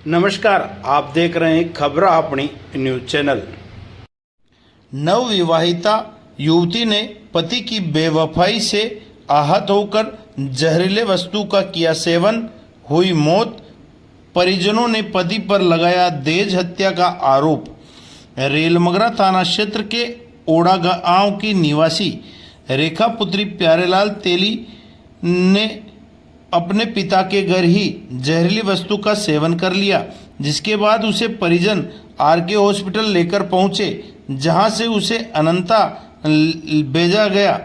नमस्कार, आप देख रहे हैं खबर अपनी न्यूज चैनल। नवविवाहिता युवती ने पति की बेवफाई से आहत होकर जहरीले वस्तु का किया सेवन, हुई मौत। परिजनों ने पति पर लगाया दहेज हत्या का आरोप। रेलमगरा थाना क्षेत्र के ओड़ा गांव की निवासी रेखा पुत्री प्यारेलाल तेली ने अपने पिता के घर ही जहरीली वस्तु का सेवन कर लिया, जिसके बाद उसे परिजन आरके हॉस्पिटल लेकर पहुंचे, जहां से उसे अनंता भेजा गया।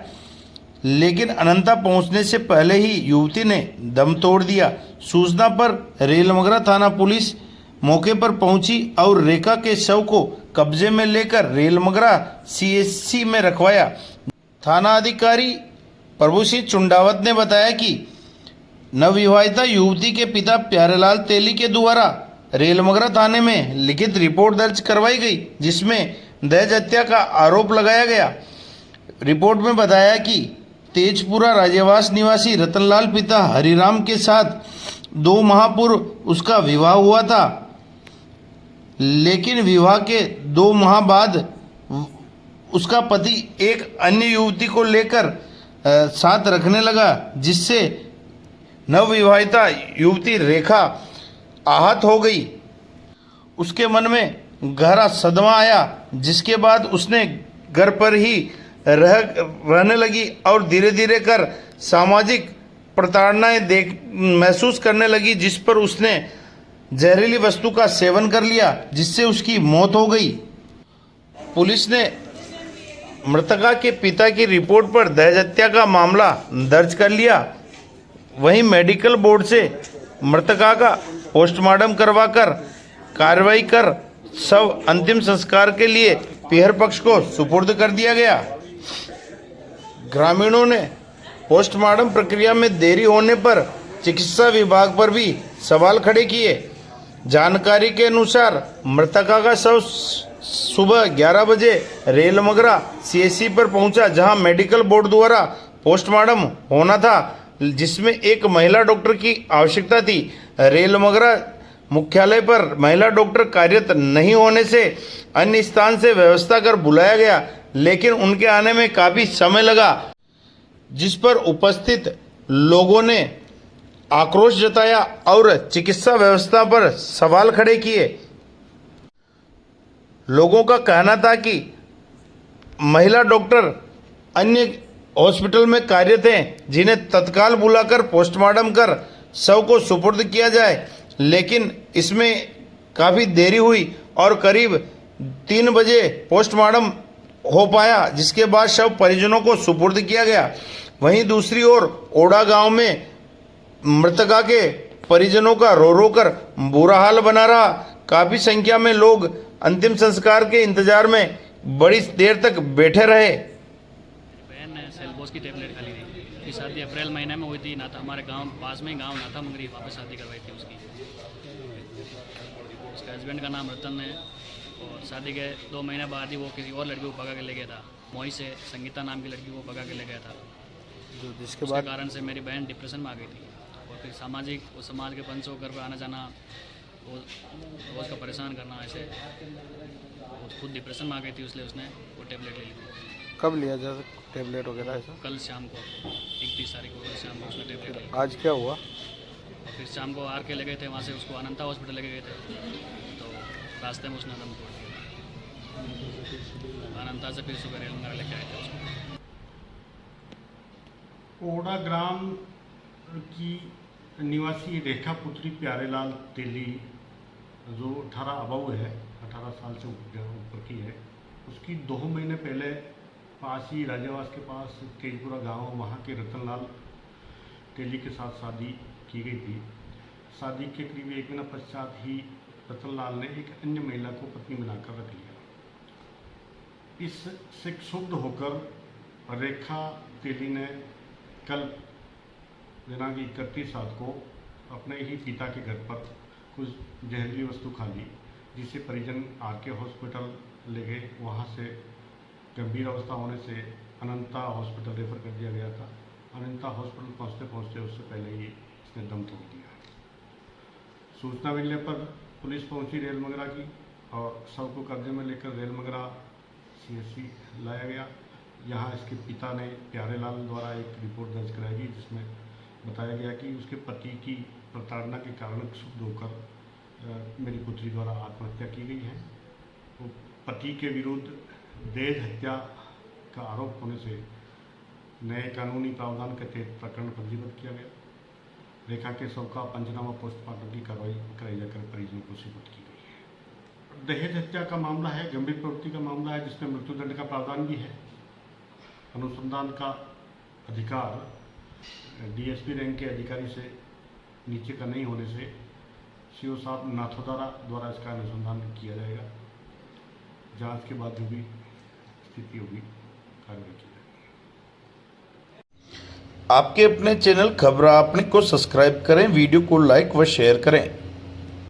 लेकिन अनंता पहुंचने से पहले ही युवती ने दम तोड़ दिया। सूचना पर रेलमगरा थाना पुलिस मौके पर पहुंची और रेखा के शव को कब्जे में लेकर रेलमगरा सीएचसी में रखवाया। थाना अधिकारी प्रभु सिंह चुंडावत ने बताया कि नवविवाहिता युवती के पिता प्यारेलाल तेली के द्वारा रेलमगरा थाने में लिखित रिपोर्ट दर्ज करवाई गई, जिसमें दहेज हत्या का आरोप लगाया गया। रिपोर्ट में बताया कि तेजपुरा राज्यवास निवासी रतनलाल पिता हरिराम के साथ 2 माह पूर्व उसका विवाह हुआ था, लेकिन विवाह के 2 माह बाद उसका पति एक अन्य युवती को लेकर साथ रखने लगा, जिससे नवविवाहिता युवती रेखा आहत हो गई। उसके मन में गहरा सदमा आया, जिसके बाद उसने घर पर ही रहने लगी और धीरे धीरे कर सामाजिक प्रताड़नाएं महसूस करने लगी, जिस पर उसने जहरीली वस्तु का सेवन कर लिया, जिससे उसकी मौत हो गई। पुलिस ने मृतका के पिता की रिपोर्ट पर दहेज हत्या का मामला दर्ज कर लिया। वहीं मेडिकल बोर्ड से मृतका का पोस्टमार्टम करवाकर कार्रवाई कर शव अंतिम संस्कार के लिए पीहर पक्ष को सुपुर्द कर दिया गया। ग्रामीणों ने पोस्टमार्टम प्रक्रिया में देरी होने पर चिकित्सा विभाग पर भी सवाल खड़े किए। जानकारी के अनुसार मृतका का शव सुबह 11 बजे रेलमगरा सीएचसी पर पहुंचा, जहां मेडिकल बोर्ड द्वारा पोस्टमार्टम होना था, जिसमें एक महिला डॉक्टर की आवश्यकता थी। रेलमगरा मुख्यालय पर महिला डॉक्टर कार्यरत नहीं होने से अन्य स्थान से व्यवस्था कर बुलाया गया, लेकिन उनके आने में काफी समय लगा, जिस पर उपस्थित लोगों ने आक्रोश जताया और चिकित्सा व्यवस्था पर सवाल खड़े किए। लोगों का कहना था कि महिला डॉक्टर अन्य हॉस्पिटल में कार्यरत हैं, जिन्हें तत्काल बुलाकर पोस्टमार्टम कर शव को सुपुर्द किया जाए, लेकिन इसमें काफ़ी देरी हुई और करीब 3 बजे पोस्टमार्टम हो पाया, जिसके बाद शव परिजनों को सुपुर्द किया गया। वहीं दूसरी ओर ओड़ा गांव में मृतका के परिजनों का रो रो कर बुरा हाल बना रहा। काफ़ी संख्या में लोग अंतिम संस्कार के इंतजार में बड़ी देर तक बैठे रहे। सेल्बोस की टेबलेट खाली थी। उसकी शादी अप्रैल महीने में हुई थी। नाथा हमारे गांव पास में ही गांव नाथा मंगरी, वहाँ पे शादी करवाई थी उसकी। उसके हस्बैंड का नाम रतन है और शादी के 2 महीने बाद ही वो किसी और लड़की को भगा के ले गया था। मोही से संगीता नाम की लड़की को भगा के ले गया था, जिसके कारण से मेरी बहन डिप्रेशन में आ गई थी। और फिर समाज के पंचों घर पर आना जाना, वो उसका परेशान करना, ऐसे वो खुद डिप्रेशन में आ गई थी, इसलिए उसने वो टेबलेट ले ली थी। कब लिया जाए टेबलेट वगैरह ऐसा? कल शाम को 31 तारीख को कल शाम को उसने टेबलेट ली। आज क्या हुआ? और फिर शाम को आर के ले गए थे, वहाँ से उसको अनंता हॉस्पिटल लेके गए थे, तो रास्ते में उसने दम तोड़ दिया। अनंता से फिर सुबह रेलमगरा लेके आए थे उसको। ओड़ा ग्राम की निवासी रेखा पुत्री प्यारेलाल तेली, जो 18 अबव है, 18 साल से ऊपर की है, उसकी 2 महीने पहले पास ही राज्यवास के पास तेजपुरा गांव, वहाँ के रतनलाल तेली के साथ शादी की गई थी। शादी के करीब 1 महीना पश्चात ही रतनलाल ने एक अन्य महिला को पत्नी बनाकर रख लिया। इससे क्षुब्ध होकर रेखा तेली ने कल दिनांक 31/7 को अपने ही पिता के घर पर कुछ जहरीली वस्तु खा ली, जिसे परिजन आरके हॉस्पिटल ले गए। वहाँ से गंभीर अवस्था होने से अनंता हॉस्पिटल रेफर कर दिया गया था। अनंता हॉस्पिटल पहुँचते पहुँचते उससे पहले ही इसने दम तोड़ दिया। सूचना मिलने पर पुलिस पहुंची रेलमंगरा की और शव को कब्जे में लेकर रेलमंगरा CSC लाया गया। यहाँ इसके पिता ने प्यारेलाल द्वारा एक रिपोर्ट दर्ज कराई गई जिसमें बताया गया कि उसके पति की प्रताड़ना के कारण क्षुब्ध होकर मेरी पुत्री द्वारा आत्महत्या की गई है। तो पति के विरुद्ध दहेज हत्या का आरोप होने से नए कानूनी प्रावधान के तहत प्रकरण पंजीबद्ध किया गया। रेखा के शव का पंचनामा पोस्टमार्टम की कार्रवाई कराई जाकर परिजनों को सुपुर्द की गई है। दहेज हत्या का मामला है, गंभीर प्रवृत्ति का मामला है जिसमें मृत्युदंड का प्रावधान भी है। अनुसंधान का अधिकार DSP रैंक के अधिकारी से नीचे का नहीं होने से CO साहब नाथोदारा द्वारा इसका अनुसंधान किया जाएगा। जांच के बाद जो भी स्थिति होगी कार्रवाई की जाएगी। आपके अपने चैनल खबर आपने को सब्सक्राइब करें, वीडियो को लाइक व शेयर करें।